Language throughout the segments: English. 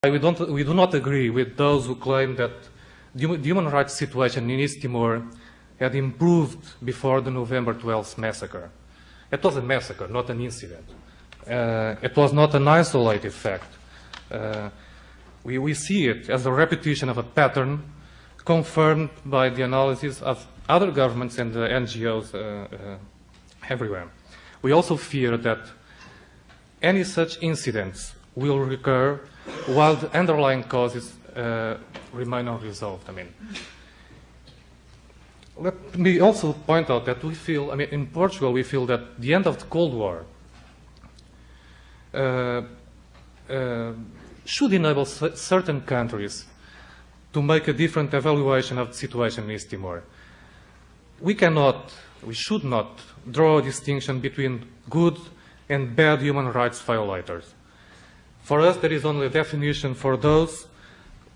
We do not agree with those who claim that the human rights situation in East Timor had improved before the November 12th massacre. It was a massacre, not an incident. It was not an isolated fact. We see it as a repetition of a pattern confirmed by the analysis of other governments and NGOs everywhere. We also fear that any such incidents will recur while the underlying causes remain unresolved. Let me also point out that we feel, in Portugal, we feel that the end of the Cold War should enable certain countries to make a different evaluation of the situation in East Timor. We should not draw a distinction between good and bad human rights violators. For us, there is only a definition for those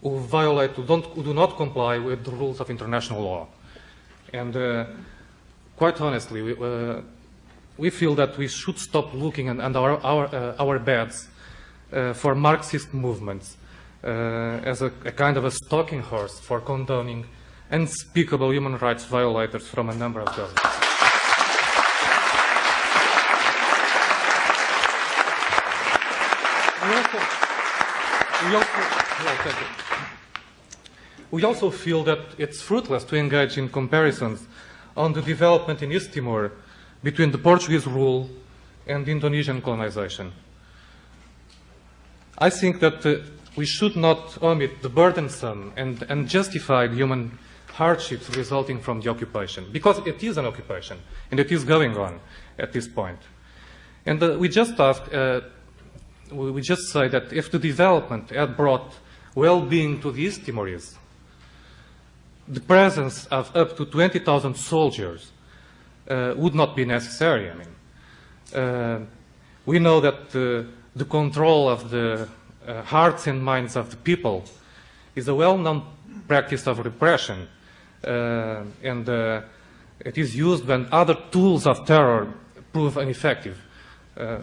who violate, who do not comply with the rules of international law. And quite honestly, we feel that we should stop looking under our beds for Marxist movements as a kind of a stalking horse for condoning unspeakable human rights violators from a number of governments. We also feel that it's fruitless to engage in comparisons on the development in East Timor between the Portuguese rule and Indonesian colonization. I think that we should not omit the burdensome and unjustified human hardships resulting from the occupation, because it is an occupation and it is going on at this point. And we just say that if the development had brought well-being to the East Timorese, the presence of up to 20,000 soldiers would not be necessary. We know that the control of the hearts and minds of the people is a well-known practice of repression, and it is used when other tools of terror prove ineffective.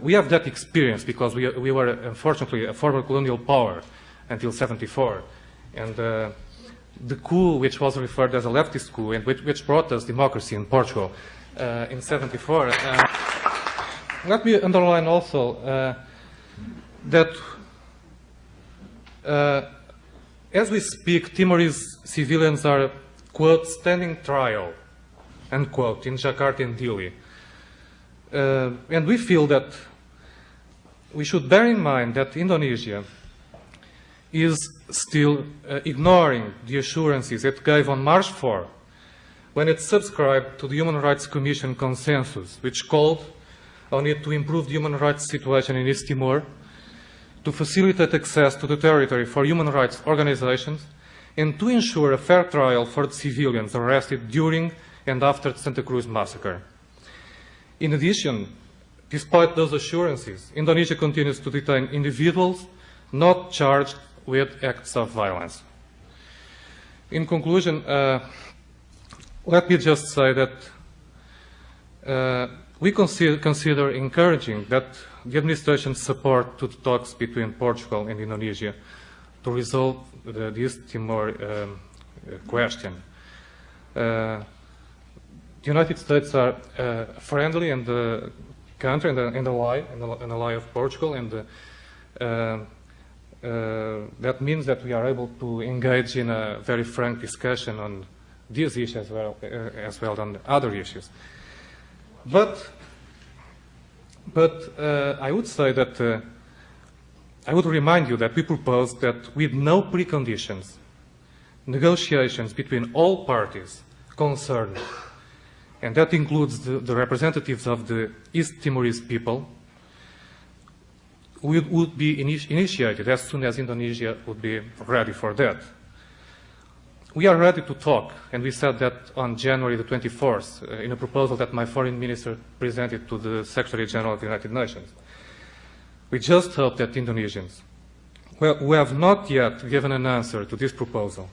We have that experience because we were, unfortunately, a former colonial power until '74. And the coup, which was referred as a leftist coup, and which brought us democracy in Portugal in '74. Let me underline also that as we speak, Timorese civilians are, quote, standing trial, unquote, in Jakarta and Dili. And we feel that we should bear in mind that Indonesia is still ignoring the assurances it gave on March 4 when it subscribed to the Human Rights Commission consensus, which called on it to improve the human rights situation in East Timor, to facilitate access to the territory for human rights organizations, and to ensure a fair trial for the civilians arrested during and after the Santa Cruz massacre. In addition, despite those assurances, Indonesia continues to detain individuals not charged with acts of violence. In conclusion, let me just say that we consider encouraging that the administration's support to the talks between Portugal and Indonesia to resolve the East Timor question. The United States are friendly and country and ally of Portugal, and that means that we are able to engage in a very frank discussion on these issues as well on other issues. But I would say that I would remind you that we propose that with no preconditions, negotiations between all parties concerned, and that includes the representatives of the East Timorese people, would be initiated as soon as Indonesia would be ready for that. We are ready to talk, and we said that on January the 24th in a proposal that my foreign minister presented to the Secretary General of the United Nations. We just hope that Indonesians, who have not yet given an answer to this proposal,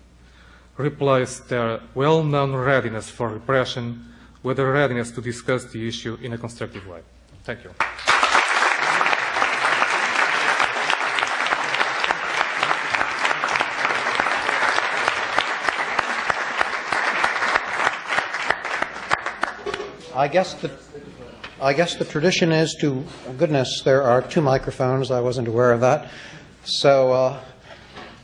replace their well-known readiness for repression with a readiness to discuss the issue in a constructive way. Thank you. I guess the tradition is to, goodness, there are 2 microphones. I wasn't aware of that. So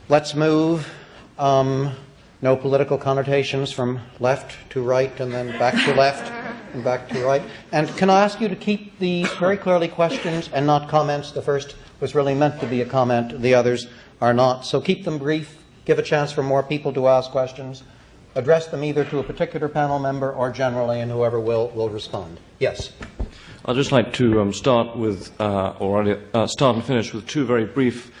let's move. No political connotations from left to right and then back to left and back to right. And can I ask you to keep these very clearly questions and not comments? The first was really meant to be a comment. The others are not. So keep them brief. Give a chance for more people to ask questions. Address them either to a particular panel member or generally, and whoever will respond. Yes. I'd just like to start and finish with 2 very brief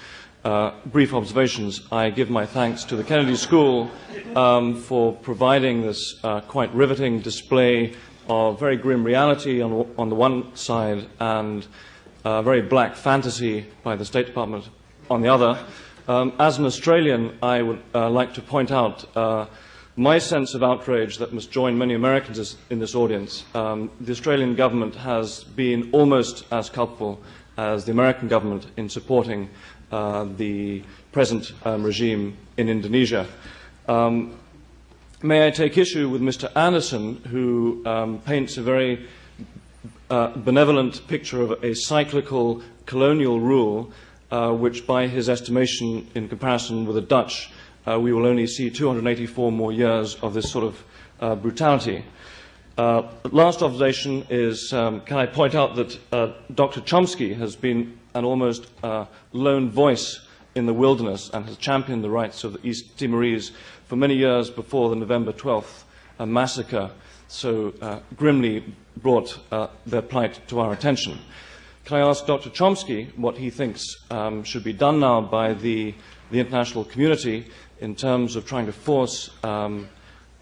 observations. I give my thanks to the Kennedy School for providing this quite riveting display of very grim reality on the one side and very black fantasy by the State Department on the other. As an Australian, I would like to point out my sense of outrage that must join many Americans in this audience. The Australian government has been almost as culpable as the American government in supporting the present regime in Indonesia. May I take issue with Mr. Anderson, who paints a very benevolent picture of a cyclical colonial rule, which by his estimation, in comparison with the Dutch, we will only see 284 more years of this sort of brutality. Last observation is, can I point out that Dr. Chomsky has been an almost lone voice in the wilderness and has championed the rights of the East Timorese for many years before the November 12th massacre so grimly brought their plight to our attention. Can I ask Dr. Chomsky what he thinks should be done now by the international community in terms of trying to force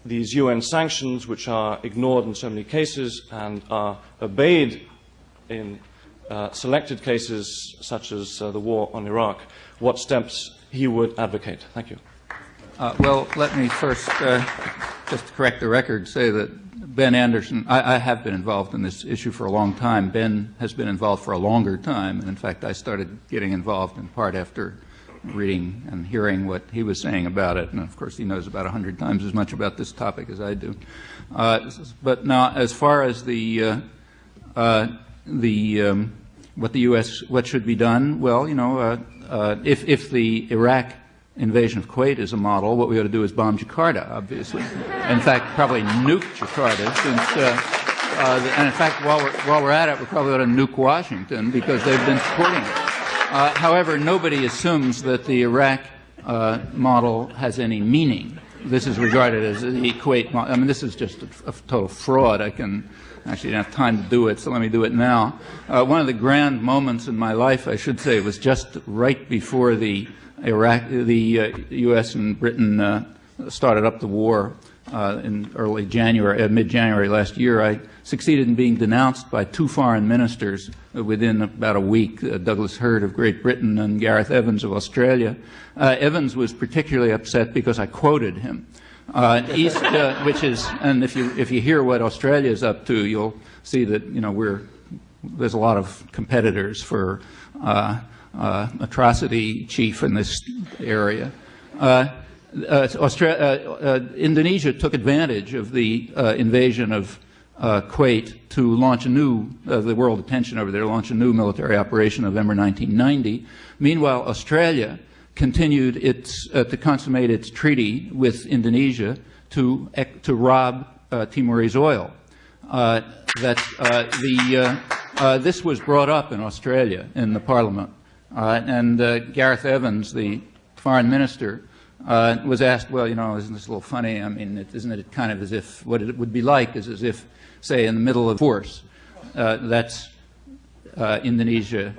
these UN sanctions, which are ignored in so many cases and are obeyed in selected cases such as the war on Iraq, what steps he would advocate? Thank you. Well, let me first, just to correct the record, say that Ben Anderson, I have been involved in this issue for a long time. Ben has been involved for a longer time. And in fact, I started getting involved in part after reading and hearing what he was saying about it. And of course, he knows about 100 times as much about this topic as I do. But now, as far as what should be done, well, you know, if the Iraq invasion of Kuwait is a model, what we ought to do is bomb Jakarta, obviously. In fact, probably nuke Jakarta, since, and in fact, while we're at it, we probably ought to nuke Washington because they've been supporting it. However, nobody assumes that the Iraq model has any meaning. This is regarded as the Kuwait model. I mean, this is just a total fraud. I actually didn't have time to do it, so let me do it now. One of the grand moments in my life, I should say, was just right before the U.S. and Britain started up the war in early January, mid-January last year. I succeeded in being denounced by 2 foreign ministers within about a week, Douglas Hurd of Great Britain and Gareth Evans of Australia. Evans was particularly upset because I quoted him. Which is, and if you hear what Australia is up to, you'll see that, you know, there's a lot of competitors for atrocity chief in this area. Indonesia took advantage of the invasion of Kuwait to launch the world attention over there, launch a new military operation November 1990. Meanwhile, Australia continued to consummate its treaty with Indonesia to rob Timorese oil. This was brought up in Australia in the Parliament, and Gareth Evans, the foreign minister, was asked, well, you know, isn't this a little funny? I mean, isn't it kind of as if what it would be like is as if, say, in the middle of force, that's Indonesia,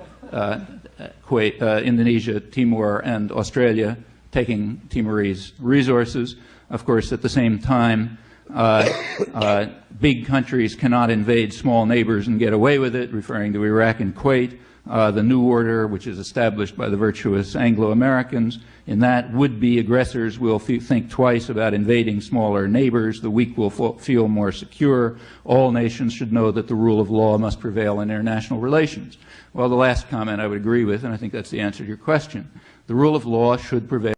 Indonesia, Timor, and Australia taking Timorese resources. Of course, at the same time, big countries cannot invade small neighbors and get away with it, referring to Iraq and Kuwait. The New Order, which is established by the virtuous Anglo-Americans, in that would-be aggressors will think twice about invading smaller neighbors. The weak will feel more secure. All nations should know that the rule of law must prevail in international relations. Well, the last comment I would agree with, and I think that's the answer to your question. The rule of law should prevail.